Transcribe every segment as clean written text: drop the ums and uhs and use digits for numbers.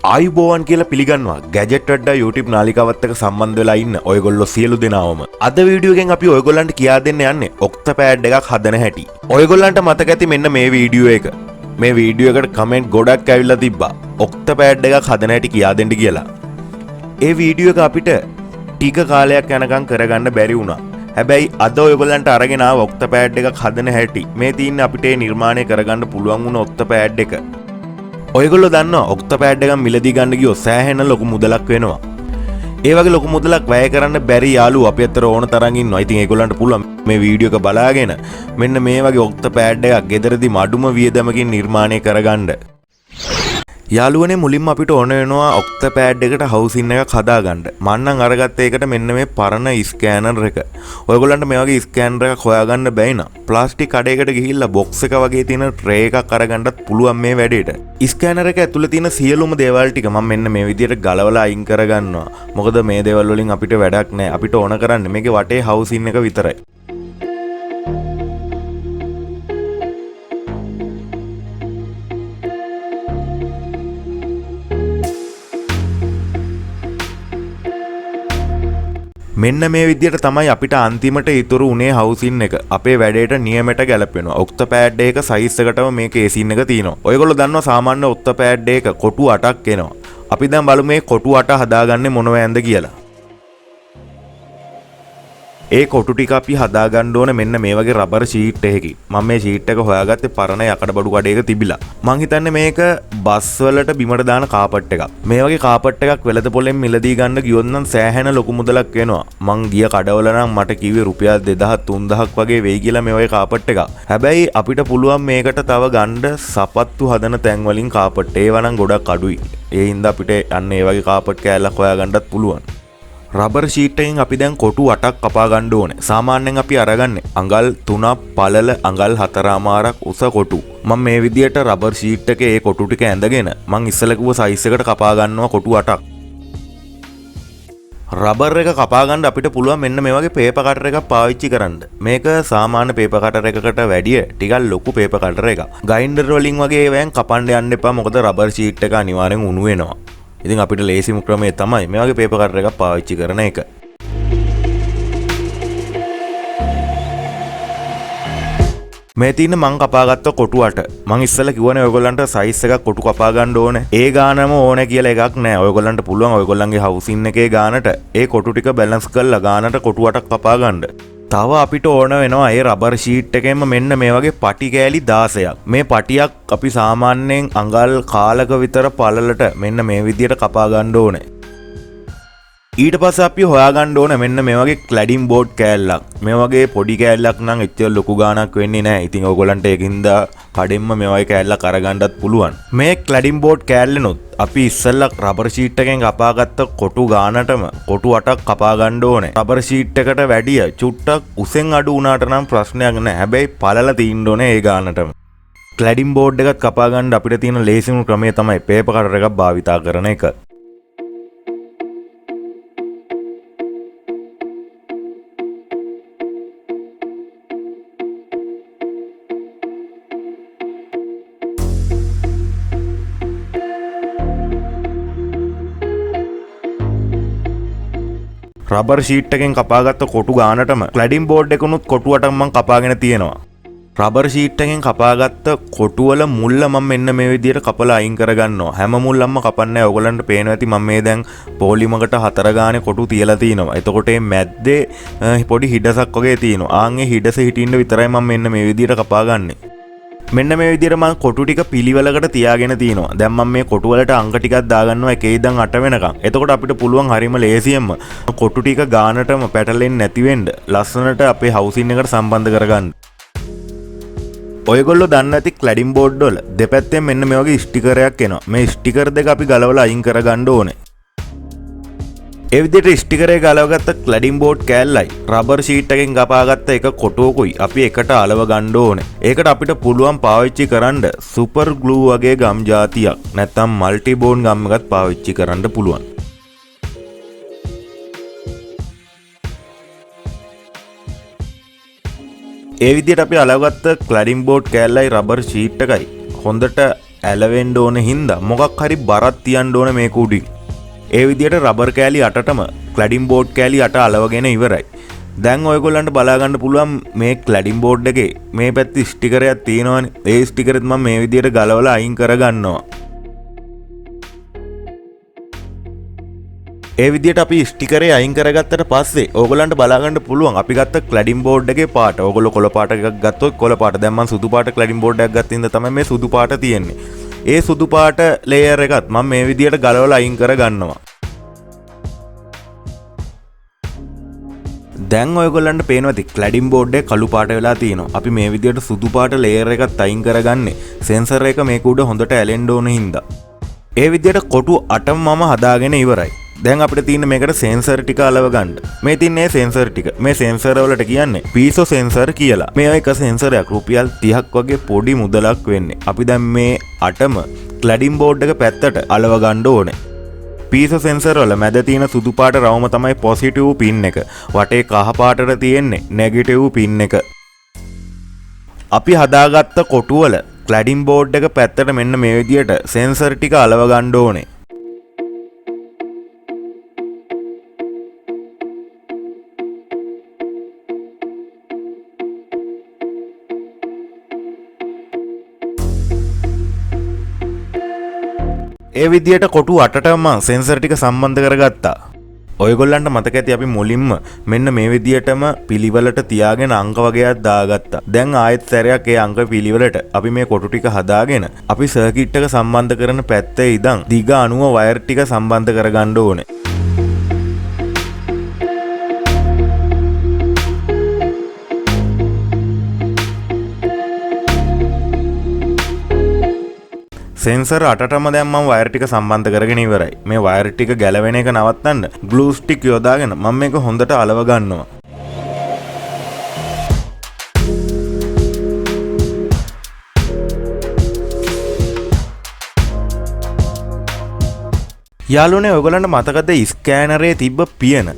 ආයුබෝවන් කියලා පිළිගන්නවා ගැජට් වෙඩ්ඩා YouTube නාලිකාවත් එක්ක සම්බන්ධ වෙලා ඉන්න ඔයගොල්ලෝ සියලු දෙනාවම. අද වීඩියෝ එකෙන් අපි ඔයගොල්ලන්ට කියා දෙන්න යන්නේ octapad එකක් හදන හැටි. ඔයගොල්ලන්ට මතක ඇති මෙන්න මේ වීඩියෝ එක. මේ වීඩියෝ එකට කමෙන්ට් ගොඩක් ඇවිල්ලා තිබ්බා. octapad එකක් හදන හැටි කියා දෙන්න කියලා. ඒ වීඩියෝ එක අපිට ටික කාලයක් යනකම් කරගන්න බැරි වුණා. හැබැයි අද ඔයගොල්ලන්ට අරගෙන ආව octapad එකක් හදන හැටි. මේ තියෙන්නේ අපිට නිර්මාණය කරගන්න පුළුවන් වුණ octapad එක. ඔයගොල්ලෝ දන්නවා octapad එකක් මිලදී ගන්න ගියොත් සෑහෙන ලොකු මුදලක් වෙනවා. ඒ වගේ ලොකු මුදලක් වැය කරන්න බැරි යාළුවෝ අපි අතර ඕන තරම් ඉන්නවා. ඉතින් ඒගොල්ලන්ට පුළුවන් මේ වීඩියෝ එක බලාගෙන මෙන්න මේ වගේ octapad එකක් ගෙදරදී මඩුම වියදමකින් නිර්මාණය කරගන්න. යාළුවනේ මුලින්ම අපිට ඕන වෙනවා octapad එකට හවුසින් එකක් හදාගන්න. මම නම් අරගත්ත එකට මෙන්න මේ පරණ ස්කෑනර් එක. ඔයගොල්ලන්ට මේ වගේ ස්කෑනර් එකක් හොයාගන්න බැයි නම් ප්ලාස්ටික් කඩේකට ගිහිල්ලා බොක්ස් එක වගේ තියෙන ට්‍රේ එකක් අරගන්නත් පුළුවන් මේ වැඩේට. ස්කෑනර් එක ඇතුලේ තියෙන සියලුම දේවල් ටික මම මෙන්න මේ විදිහට ගලවලා අයින් කරගන්නවා. මොකද මේ දේවල් වලින් අපිට වැඩක් නැහැ. අපිට ඕන කරන්නේ මේකේ වටේ හවුසින් එක විතරයි. මෙන්න මේ විදිහට තමයි අපිට අන්තිමට ඉතුරු උනේ හවුසින් එක. අපේ වැඩේට නියමයට ගැලපෙනවා. octapad එක සයිස් එකටම මේ කේසින් එක තියෙනවා. ඔයගොල්ලෝ දන්නවා සාමාන්‍ය octapad එක කොටු 8ක් එනවා. අපි දැන් බලමු මේ කොටු 8 හදාගන්නේ මොන වෑන්ද කියලා. ඒ කොටු ටික අපි හදාගන්න ඕනේ මෙන්න මේ වගේ රබර් ෂීට් එකකින්. මම මේ ෂීට් එක හොයාගත්තේ පරණ යකඩ බඩු කඩේක තිබිලා. මං හිතන්නේ මේක බස් වලට බිමට දාන කාපට් එකක්. මේ වගේ කාපට් එකක් වෙළඳ පොලෙන් මිලදී ගන්න ගියොත් නම් සෑහෙන ලොකු මුදලක් වෙනවා. මං ගිය කඩවල නම් මට කිව්වේ රුපියල් 2000 3000ක් වගේ වෙයි කියලා මේ වගේ කාපට් එකක්. හැබැයි අපිට පුළුවන් මේකට තව ගන්න සපත්තු හදන තැන් වලින් කාපට්. ඒවා නම් ගොඩක් අඩුයි. ඒ හින්දා අපිට අන්න ඒ වගේ කාපට් කෑල්ලක් හොයාගන්නත් පුළුවන්. රබර් ෂීට් එකෙන් අපි දැන් කොටු 8ක් කපා ගන්න ඕනේ. සාමාන්‍යයෙන් අපි අරගන්නේ අඟල් 3ක් පළල අඟල් 4මාරක් උස කොටු. මම මේ විදියට රබර් ෂීට් එකේ ඒ කොටු ටික ඇඳගෙන මං ඉස්සෙල්ලා කිව්ව සයිස් එකට කපා ගන්නවා කොටු 8ක්. රබර් එක කපා ගන්න අපිට පුළුවන් මෙන්න මේ වගේ පේපර් කටර් එකක් පාවිච්චි කරන්න. මේක සාමාන්‍ය පේපර් කටර් එකකට වැඩිය ටිකක් ලොකු පේපර් කටර් එකක්. ග්‍රයින්ඩර් වලින් වගේ ඒවෙන් කපන්න යන්න එපා. මොකද රබර් ෂීට් එක අනිවාර්යෙන් උණු වෙනවා. ඉතින් අපිට ලේසිම ක්‍රමය තමයි මේ වගේ පේපර් කටර් එකක් පාවිච්චි කරන එක. මේ තියෙන මං කපාගත්ත කොටු 8. මං ඉස්සෙල්ලා කිව්වනේ ඔයගොල්ලන්ට සයිස් එකක් කොටු කපා ගන්න ඕනේ. ඒ ගානම ඕනේ කියලා එකක් නැහැ. ඔයගොල්ලන්ට පුළුවන් ඔයගොල්ලන්ගේ හවුසින් එකේ ගානට ඒ කොටු ටික බැලන්ස් කරලා ගානට කොටු 8ක් කපා ගන්න. තව අපිට ඕන වෙනවා ඒ රබර් ෂීට් එකෙන්ම මෙන්න මේ වගේ පටි කෑලි 16ක්. මේ පටියක් අපි සාමාන්‍යයෙන් අඟල් කාලක විතර පළලට මෙන්න මේ විදියට කපා ගන්න ඕනේ. ඊට පස්සේ අපි හොයාගන්න ඕනේ මෙන්න මේ වගේ ක්ලැඩින් බෝඩ් කෑල්ලක්. මේ වගේ පොඩි කෑල්ලක් නම් එච්චර ලොකු ගාණක් වෙන්නේ නැහැ. ඉතින් ඔයගොල්ලන්ට ඒකින්ද කඩෙන්ම මේ වගේ කෑල්ලක් අරගන්නත් පුළුවන්. මේ ක්ලැඩින් බෝඩ් කෑල්ලෙනොත් අපි ඉස්සෙල්ලා රබර් ෂීට් එකෙන් කපාගත්ත කොටු ගානටම කොටු 8ක් කපා ගන්න ඕනේ. රබර් ෂීට් එකට වැඩිය චුට්ටක් උසෙන් අඩු වුණාට නම් ප්‍රශ්නයක් නැහැ. හැබැයි පළල තියෙන්න ඕනේ ඒ ගානටම. ක්ලැඩින් බෝඩ් එකත් කපා ගන්න අපිට තියෙන ලේසිම ක්‍රමය තමයි පේපර් කටර් එකක් භාවිතා කරන එක. රබර් ෂීට් එකෙන් කපාගත්ත කොටු ගානටම ක්ලැඩින් බෝඩ් එකනුත් කොටු 8ක් මම කපාගෙන තියෙනවා. රබර් ෂීට් එකෙන් කපාගත්ත කොටු වල මුල්ල මම මෙන්න මේ විදියට කපලා අයින් කරගන්නවා. හැම මුල්ලක්ම කපන්නේ නැහැ. ඔයගොල්ලන්ට පේනවා ඇති මම මේ දැන් පොලිමකට 4 ගානේ කොටු තියලා තිනවා. එතකොට මේ මැද්දේ පොඩි හිඩසක් වගේ තියෙනවා. ආන් ඒ හිඩස හිටින්න විතරයි මම මෙන්න මේ විදියට කපාගන්නේ. මෙන්න මේ විදිහට මම කොටු ටික පිළිවෙලකට තියාගෙන තිනවා. දැන් මම මේ කොටු වලට අංක ටිකක් දාගන්නවා 1 ඉඳන් 8 වෙනකම්. එතකොට අපිට පුළුවන් හරිම ලේසියෙන්ම කොටු ටික ගානටම පැටලෙන්නේ නැති වෙන්න ලස්සනට අපේ හවුසින් එකට සම්බන්ධ කරගන්න. ඔයගොල්ලෝ දන්න ඇති ක්ලැඩින් බෝඩ් වල දෙපැත්තෙන් මෙන්න මේ වගේ ස්ටිකරයක් එනවා. මේ ස්ටිකර් දෙක අපි ගලවලා අයින් කරගන්න ඕනේ. ඒ විදිහට ස්ටිකරේ ගලවගත්ත ක්ලැඩින් බෝඩ් කෑල්ලයි රබර් ෂීට් එකෙන් කපාගත්ත එක කොටුවකුයි අපි එකට අලව ගන්න ඕනේ. ඒකට අපිට පුළුවන් පාවිච්චි කරන්න සුපර් ග්ලූ වගේ ගම් జాතියක් නැත්නම් මල්ටි බෝන්ඩ් ගම් එකක් පාවිච්චි කරන්න පුළුවන්. ඒ විදිහට අපි අලවගත්ත ක්ලැඩින් බෝඩ් කෑල්ලයි රබර් ෂීට් එකයි හොඳට ඇලවෙන්න ඕන හින්දා මොකක් හරි බරක් තියන්න ඕන මේක උඩින්. ඒ විදිහට රබර් කෑලි 8ටම ක්ලැඩින් බෝඩ් කෑලි 8 අලවගෙන ඉවරයි. දැන් ඔයගොල්ලන්ට බලා ගන්න පුළුවන් මේ ක්ලැඩින් බෝඩ් එකේ මේ පැත්තේ ස්ටිකරයක් තියෙනවනේ. ඒ ස්ටිකරෙත් මම මේ විදිහට ගලවලා අයින් කරගන්නවා. ඒ විදිහට අපි ස්ටිකරේ අයින් කරගත්තට පස්සේ ඕගොල්ලන්ට බලා ගන්න පුළුවන් අපි ගත්ත ක්ලැඩින් බෝඩ් එකේ පාට. ඕගොල්ලෝ කොළ පාට එකක් ගත්තොත් කොළ පාට. දැන් මම සුදු පාට ක්ලැඩින් බෝඩ් එකක් ගත්ත ඉඳන් තමයි මේ සුදු පාට තියෙන්නේ. ඒ සුදු පාට ලේයර් එකත් මම මේ විදිහට ගලවලා අයින් කරගන්නවා. දැන් ඔයගොල්ලන්ට පේනවා ඇති ක්ලැඩින් බෝඩ් එක කළු පාට වෙලා තියෙනවා. අපි මේ විදිහට සුදු පාට ලේයර් එකත් අයින් කරගන්නේ සෙන්සර් එක මේක උඩ හොඳට ඇලෙන්න ඕන හින්දා. ඒ විදිහට කොටු 8ම මම හදාගෙන ඉවරයි. දැන් අපිට තියෙන මේකට සෙන්සර් ටික අලව ගන්න. මේ තින්නේ සෙන්සර් ටික. මේ සෙන්සර් වලට කියන්නේ පීසෝ සෙන්සර් කියලා. මේ එක සෙන්සරයක් රුපියල් 30ක් වගේ පොඩි මුදලක් වෙන්නේ. අපි දැන් මේ 8ම ක්ලැඩින් බෝඩ් එක පැත්තට අලව ගන්න ඕනේ. පීසෝ සෙන්සර් වල මැද තියෙන සුදු පාට රවුම තමයි පොසිටිව් පින් එක. වටේ කහ පාටට තියෙන්නේ නෙගටිව් පින් එක. අපි හදාගත්ත කොටු වල ක්ලැඩින් බෝඩ් එක පැත්තට මෙන්න මේ විදියට සෙන්සර් ටික අලව ගන්න ඕනේ. ඒ විදියට කොටු 8ටම මම සෙන්සර් ටික සම්බන්ධ කරගත්තා. ඔයගොල්ලන්ට මතක ඇති අපි මුලින්ම මෙන්න මේ විදියටම පිළිවෙලට තියාගෙන අංක වගේක් දාගත්තා. දැන් ආයෙත් සැරයක් ඒ අංක පිළිවෙලට අපි මේ කොටු ටික හදාගෙන අපි සර්කිට් එක සම්බන්ධ කරන පැත්තේ ඉඳන් දිග 90 වයර් ටික සම්බන්ධ කරගන්න ඕනේ. සෙන්සර් 8ටම දැන් මම වයර් ටික සම්බන්ධ කරගෙන ඉවරයි. මේ වයර් ටික ගැලවෙන එක නවත්තන්න ග්ලූ ස්ටික් යොදාගෙන මම මේක හොඳට අලව ගන්නවා. යාළුවනේ ඔයගොල්ලන්ට මතකද ස්කෑනරේ තිබ්බ පියන?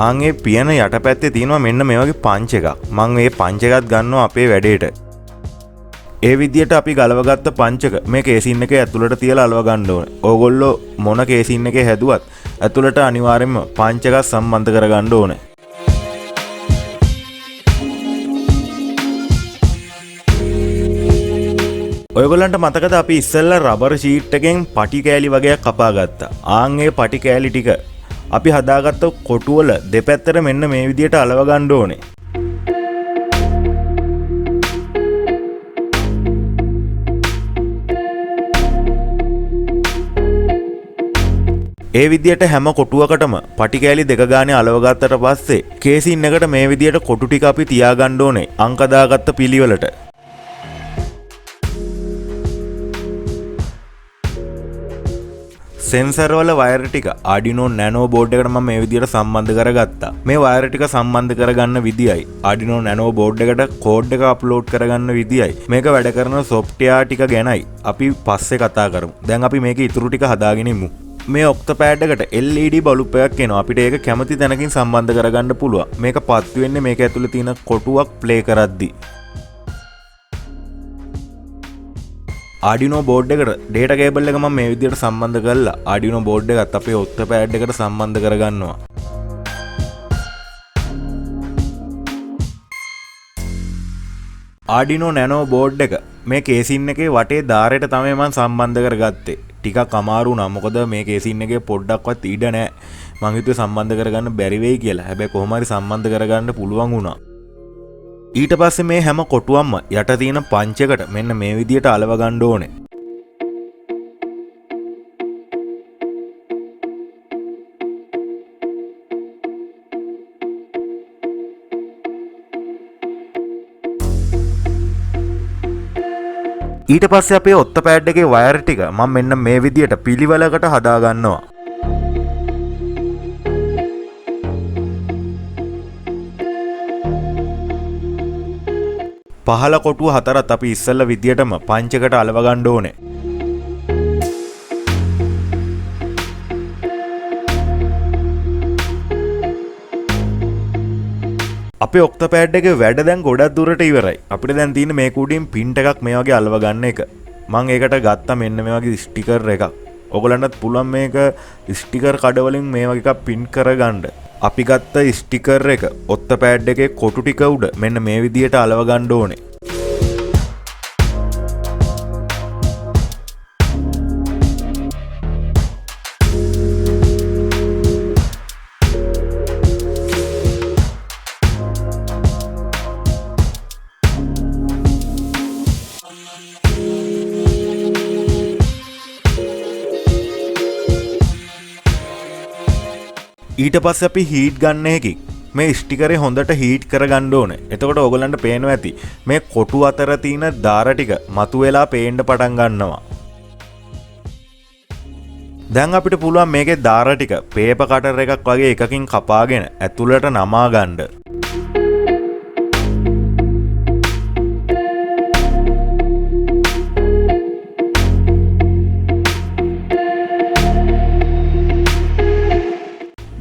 ආන්ගේ පියන යටපැත්තේ තියෙනවා මෙන්න මේ වගේ පංච් එකක්. මම මේ පංච් එකත් ගන්නවා අපේ වැඩේට. ඒ විදියට අපි ගලවගත්ත පංචක මේ කේසින් එකේ ඇතුළට තියලා අලව ගන්න ඕනේ. ඕගොල්ලෝ මොන කේසින් එකේ හැදුවත් ඇතුළට අනිවාර්යයෙන්ම පංචක සම්බන්ධ කරගන්න ඕනේ. ඔයගොල්ලන්ට මතකද අපි ඉස්සෙල්ලා රබර් ෂීට් එකෙන් පටි කෑලි වගේක් කපා ගත්තා. ආන් ඒ පටි කෑලි ටික අපි හදාගත්ත කොටු වල දෙපැත්තට මෙන්න මේ විදියට අලව ගන්න ඕනේ. ඒ විදියට හැම කොටුවකටම පටි කෑලි දෙක ගානේ අලව ගත්තට පස්සේ කේසින් එකට මේ විදියට කොටු ටික අපි තියාගන්න ඕනේ අංක දාගත්ත පිළිවෙලට. සෙන්සර් වල වයර් ටික Arduino Nano බෝඩ් එකට මම මේ විදියට සම්බන්ධ කරගත්තා. මේ වයර් ටික සම්බන්ධ කරගන්න විදියයි Arduino Nano බෝඩ් එකට කෝඩ් එක අප්ලෝඩ් කරගන්න විදියයි මේක වැඩ කරන සොෆ්ට්වෙයාර් ටික ගැනයි අපි පස්සේ කතා කරමු. දැන් අපි මේකේ ඉතුරු ටික හදාගෙන ඉමු. මේ octapad එකට LED බල්බ් එකක් එනවා. අපිට ඒක කැමති තැනකින් සම්බන්ධ කරගන්න පුළුවන්. මේක පත් වෙන්නේ මේක ඇතුලේ තියෙන කොටුවක් ප්ලේ කරද්දි. Arduino බෝඩ් එකට data cable එක මම මේ විදිහට සම්බන්ධ කරලා Arduino බෝඩ් එකත් අපේ octapad එකට සම්බන්ධ කරගන්නවා. Arduino Nano බෝඩ් එක මේ කේසින් එකේ වටේ ධාරයට තමයි මම සම්බන්ධ කරගත්තේ. ටිකක් අමාරු වුණා. මොකද මේ කේසින් එකේ පොඩ්ඩක්වත් ඉඩ නැහැ. මං හිතුවේ සම්බන්ධ කරගන්න බැරි වෙයි කියලා. හැබැයි කොහොම හරි සම්බන්ධ කරගන්න පුළුවන් වුණා. ඊට පස්සේ මේ හැම කොටුවක්ම යට තියෙන පංච් එකට මෙන්න මේ විදියට අලව ගන්න ඕනේ. ඊට පස්සේ අපේ octapad එකේ වයර් ටික මම මෙන්න මේ විදියට පිළිවෙලකට හදා ගන්නවා. පහළ කොටුව හතරත් අපි ඉස්සෙල්ලා විදියටම පංචකට අලව ගන්න ඕනේ. අපේ octapad එකේ වැඩ දැන් ගොඩක් දුරට ඉවරයි. අපිට දැන් තියෙන්නේ මේක උඩින් පින් එකක් මේ වගේ අලව ගන්න එක. මම ඒකට ගත්තා මෙන්න මේ වගේ ස්ටිකර් එකක්. ඔයගලන්ටත් පුළුවන් මේක ස්ටිකර් කඩවලින් මේ වගේ එකක් පින් කරගන්න. අපි ගත්ත ස්ටිකර් එක ඔක්ටපෑඩ් එකේ කොටු ටික උඩ මෙන්න මේ විදියට අලව ගන්න ඕනේ. ඊට පස්සේ අපි හීට් ගන්න එකකින් මේ ස්ටිකරේ හොඳට හීට් කරගන්න ඕනේ. එතකොට ඕගලන්ට පේනවා ඇති මේ කොටු අතර තියෙන දාර ටික මතුවෙලා පේන්න පටන් ගන්නවා. දැන් අපිට පුළුවන් මේකේ දාර ටික පේපර් කටර් එකක් වගේ එකකින් කපාගෙන ඇතුළට නමා ගන්න.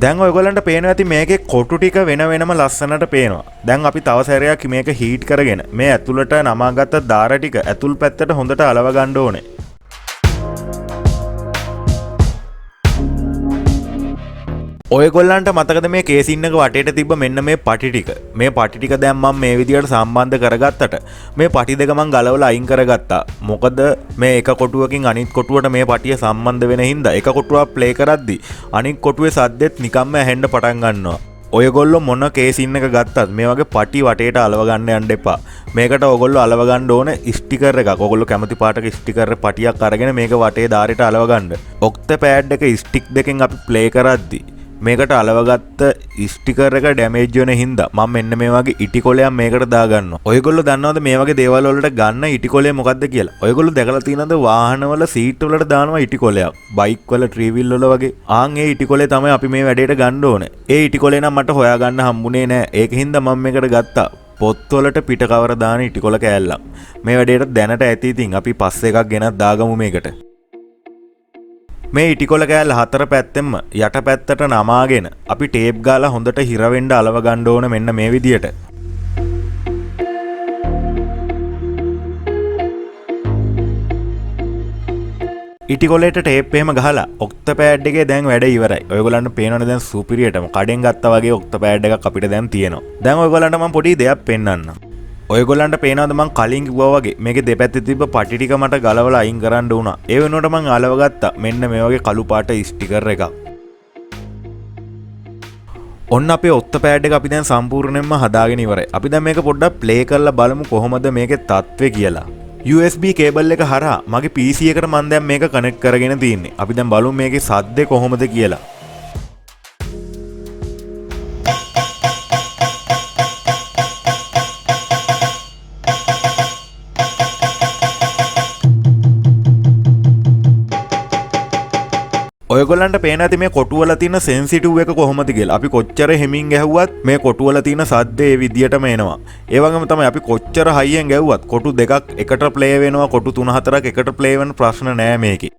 දැන් ඔයගොල්ලන්ට පේනවා ඇති මේකේ කොටු ටික වෙන වෙනම ලස්සනට පේනවා. දැන් අපි තව සැරයක් මේක හීට් කරගෙන මේ ඇතුළට නමාගත්ත දාර ටික ඇතුල් පැත්තට හොඳට අලව ගන්න ඕනේ. ඔයගොල්ලන්ට මතකද මේ කේසින් එක වටේට තිබ්බ මෙන්න මේ පටි ටික. මේ පටි ටික දැන් මම මේ විදියට සම්බන්ධ කරගත්තට මේ පටි දෙක මම ගලවලා අයින් කරගත්තා. මොකද මේ එක කොටුවකින් අනිත් කොටුවට මේ පටිය සම්බන්ධ වෙන හින්දා එක කොටුවක් ප්ලේ කරද්දි අනිත් කොටුවේ සද්දෙත් නිකම්ම ඇහෙන්න පටන් ගන්නවා. ඔයගොල්ලෝ මොන කේසින් එක ගත්තත් මේ වගේ පටි වටේට අලව ගන්න යන්න එපා. මේකට ඔයගොල්ලෝ අලව ගන්න ඕනේ ස්ටිකර් එකක්. ඔයගොල්ලෝ කැමති පාටක ස්ටිකර් පටියක් අරගෙන මේක වටේ දාරයට අලව ගන්න. ඔක්ටපෑඩ් එක ස්ටික් දෙකෙන් අපි ප්ලේ කරද්දි මේකට අලවගත්ත ස්ටිකර් එක ඩැමේජ් වෙන හින්දා මම මෙන්න මේ වගේ ඉටි කොලයක් මේකට දාගන්නවා. ඔයගොල්ලෝ දන්නවද මේ වගේ දේවල් වලට ගන්න ඉටි කොලය මොකක්ද කියලා? ඔයගොල්ලෝ දැකලා තියෙනවද වාහනවල සීට් වලට දානවා ඉටි කොලයක්. බයික් වල ට්‍රී වීල් වල වගේ. ආන් ඒ ඉටි කොලේ තමයි අපි මේ වැඩේට ගන්න ඕනේ. ඒ ඉටි කොලේ නම් මට හොයාගන්න හම්බුනේ නෑ. ඒකින්ද මම මේකට ගත්තා. පොත්වලට පිට කවර දාන ඉටි කොල කෑල්ලක්. මේ වැඩේට දැනට ඇති ඉතින් අපි පස්සේ එකක් ගෙනත් දාගමු මේකට. මේ ඉටිකොල කෑල්ල හතර පැත්තෙම යට පැත්තට නමාගෙන අපි ටේප් ගාලා හොඳට හිර වෙන්න අලව ගන්න ඕන මෙන්න මේ විදියට. ඉටිකොලේට ටේප් එහෙම ගහලා ඔක්ටපෑඩ් එකේ දැන් වැඩ ඉවරයි. ඔයගොල්ලන්ට පේනවනේ දැන් සුපිරියටම කඩෙන් ගත්තා වගේ ඔක්ටපෑඩ් එකක් අපිට දැන් තියෙනවා. දැන් ඔයගොල්ලන්ට මම පොඩි දෙයක් පෙන්නන්නම්. ඔයගොල්ලන්ට පේනවද මං කලින් කිව්වා වගේ මේකේ දෙපැත්තේ තිබ්බ පටි ටික මට ගලවලා අයින් කරන්න වුණා. ඒ වෙනුවට මං අලව ගත්තා මෙන්න මේ වගේ කළු පාට ස්ටිකර් එකක්. ඔන්න අපේ ඔක්ටපෑඩ් එක අපි දැන් සම්පූර්ණයෙන්ම හදාගෙන ඉවරයි. අපි දැන් මේක පොඩ්ඩක් ප්ලේ කරලා බලමු කොහොමද මේකේ තත්ත්වය කියලා. USB කේබල් එක හරහා මගේ PC එකට මම දැන් මේක කනෙක්ට් කරගෙන තින්නේ. අපි දැන් බලමු මේකේ සද්දේ කොහොමද කියලා. ඔයගොල්ලන්ට පේන ඇති මේ කොටුවල තියෙන සෙන්සිටිව් එක කොහොමද කියලා. අපි කොච්චර හෙමින් ගැහුවත් මේ කොටුවල තියෙන සද්ද ඒ විදියටම එනවා. ඒ වගේම තමයි අපි කොච්චර හයියෙන් ගැහුවත් කොටු දෙකක් එකට ප්ලේ වෙනවා. කොටු 3-4ක් එකට ප්ලේ වෙන ප්‍රශ්න නෑ මේකේ.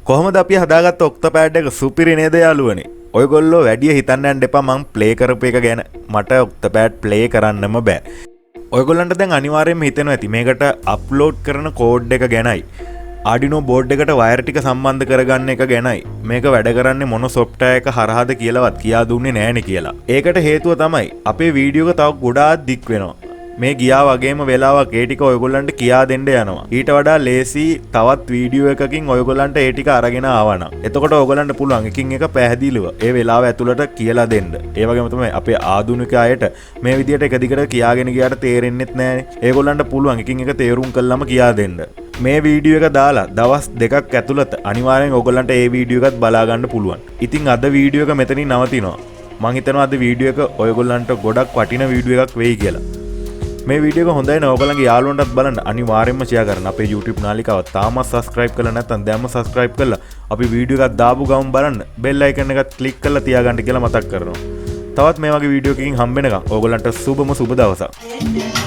කොහොමද අපි හදාගත්ත ඔක්ටපෑඩ් එක සුපිරි නේද යාළුවනේ? ඔයගොල්ලෝ වැඩි හිතන්න යන්න එපා මං ප්ලේ කරපු එක ගැන. මට ඔක්ටපෑඩ් ප්ලේ කරන්නම බෑ. ඔයගොල්ලන්ට දැන් අනිවාර්යයෙන්ම හිතෙනවා ඇති මේකට අප්ලෝඩ් කරන කෝඩ් එක ගැනයි. Arduino board එකට වයර් ටික සම්බන්ධ කරගන්න එක ගැනයි. මේක වැඩ කරන්නේ මොන software එක හරහාද කියලාවත් කියා දුන්නේ නෑනේ කියලා. ඒකට හේතුව තමයි අපේ වීඩියෝ එක තව ගොඩාක් දික් වෙනවා. මේ ගියා වගේම වෙලාවක් ඒ ටික ඔයගොල්ලන්ට කියා දෙන්න යනවා. ඊට වඩා ලේසි තවත් වීඩියෝ එකකින් ඔයගොල්ලන්ට ඒ ටික අරගෙන ආවනම් එතකොට ඔයගොල්ලන්ට පුළුවන් එකින් එක පැහැදිලිව ඒ වෙලාව ඇතුළට කියලා දෙන්න. ඒ වගේම තමයි අපේ ආධුනික අයට මේ විදියට එක දිගට කියාගෙන ගියාට තේරෙන්නෙත් නෑනේ. ඒගොල්ලන්ට පුළුවන් එකින් එක තේරුම් කළාම කියා දෙන්න. මේ වීඩියෝ එක දාලා දවස් දෙකක් ඇතුළත අනිවාර්යෙන් ඔයගොල්ලන්ට ඒ වීඩියෝ එකත් බලා ගන්න පුළුවන්. ඉතින් අද වීඩියෝ එක මෙතනින් නවතිනවා. මම හිතනවා අද වීඩියෝ එක ඔයගොල්ලන්ට ගොඩක් වටින වීඩියෝ එකක් වෙයි කියලා. මේ වීඩියෝ එක හොඳයි නම් ඔයගොල්ලන්ගේ යාළුවන්ටත් බලන්න අනිවාර්යෙන්ම ෂෙයා කරන්න. අපේ YouTube නාලිකාව තාමත් subscribe කරලා නැත්නම් දැන්ම subscribe කරලා අපි වීඩියෝ එකක් දාපු ගමන් බලන්න bell icon එකත් click කරලා තියාගන්න කියලා මතක් කරනවා. තවත් මේ වගේ වීඩියෝ එකකින් හම්බ වෙනකම් ඔයගොල්ලන්ට සුබම සුබ දවසක්.